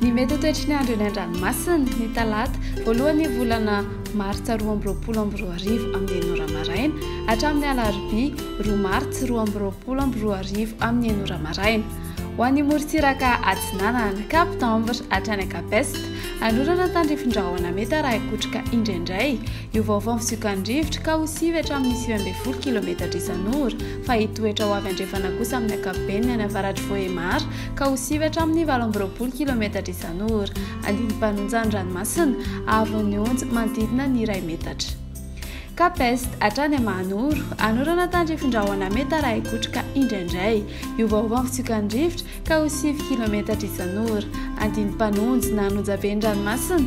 Ny mety ho toetry ny andro eny an-dranomasina ny talata voalohan'ny volana martsa 2022 amin'ny 9 ora maraina hatramin'ny alarobia 2 martsa 2022 amin'ny 9 ora maraina. Ho an'ny morontsiraka atsinanana Kapitambra hatrany Kapesta anorana tandrifin-drahona mety araha ikotrika indraindray io vaovao fisokandrivotra ka ho sivy hatramin'ny 9 kilometatra isan'ora fa hitoetra ho avy andrefana kosa amin'ny ankapobeny any avaratry Vohemara ka ho sivy hatramin'ny 20 kilometatra isan'ora andiny mpanonja ny ranomasina avy ny onjy manodidina ny 1 metatra. Kapesta hatrany Mahanoro anorana tandrifin-drahona mety araha ikotrika indraindray io vaovao fisokandrivotra ka ho 7 kilometatra isan'ora andiny mpanonjy na anonja be ny ranomasina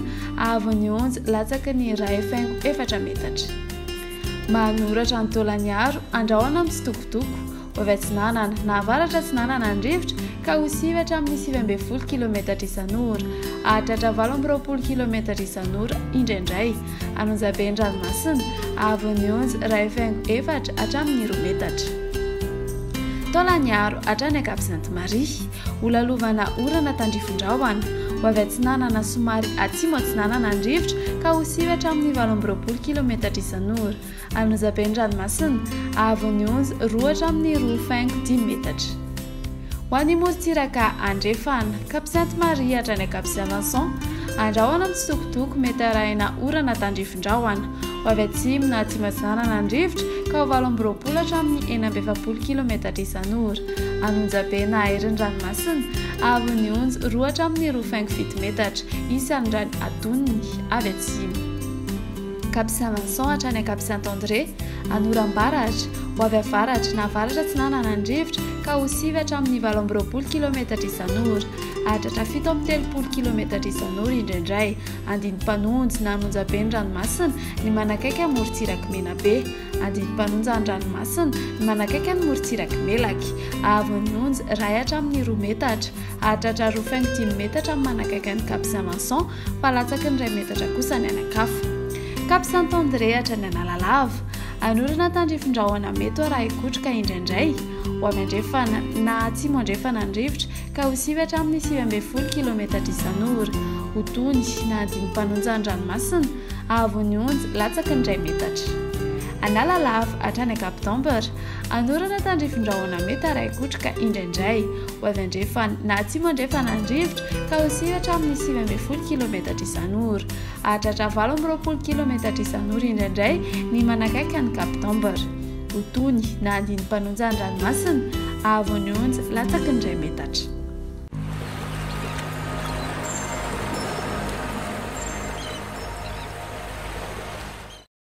avy ny onjy latsaka ny 1.4 metatra. Mahanoratra ny Taolagnaro andrahoana amin'ny Sitokotoko ho avy atsinanana na avaratra atsinanana andrivotra ka ho sivy hatramin'ny 9 kilometatra isan'ora hahatratra 20 kilometatra isan'ora indraindray anonja be ny ranomasina avy ny onjy 1.4 hatramin'ny 2 metatra. Taolagnaro hatrany Ankapobeny holalovana orana tandrifin-drahona ho avy atsinanana somary atsimo atsinanana andrivotra ka ho sivy hatramin'ny 20 kilometatra isan'ora anonja be ny ranomasina avy ny onjy 2 hatramin'ny 2.10 metatra. Ho an'ny morontsiraka andrefana Cap Sainte-Marie hatrany Cap-Saint-Vincent andrahoana amin'ny Sitokotoko mety arahina orana tandrifin-drahona ho avy atsimo na atsimo atsinanana andrivotra ka ho 20 hatramin'ny 40 kilometatra isan'ora anonja be na herin'ny ranomasina avy ny onjy 2 hatramin'ny 2.7 metatra isan'irany atonony avy atsimo. Cap Saint-Vincent hatrany Cap Saint-André anoram-baratra ho avy avaratra na avaratra atsinanana andrivotra ka ho sivy hatramin'ny 20 kilometatra isan'ora hahatratra 7 kilometatra isan'ora indraindray andiny mpanonjy na anonja be ny ranomasina ny manakaiky amin'ny morontsiraka Menabe andiny mpanonja ny ranomasina ny manakaiky amin'ny morontsiraka Melaky avy ny onjy 1 hatramin'ny 2 metatra hahatratra 2.10 metatra amin'ny manakaiky ny Cap Saint-Vincent fa latsaky ny 1 metatra kosa ny anakafa. Cap Saint-André hatrany Analalava anorana tandrifin-drahona mety araha ikotrika indraindray ho avy andrefana na atsimo andrefana andrivotra ka ho sivy hatramin'ny 9 kilometatra isan'ora ho tony na andiny mpanonja ny ranomasina avy ny onjy latsaky ny 1 metatra. Analalava hatrany Kapitambra anorana tandrifin-drahona mety araha ikotrika indraindray ho avy andrefana na atsimo andrefana andrivotra ka ho sivy hatramin'ny 9 kilometatra isan'ora hahatratra 20 kilometatra isan'ora indraindray ny manakaiky ny Kapitambra ho tony na andiny mpanonja ny ranomasina avy ny onjy latsaky ny 1 metatra.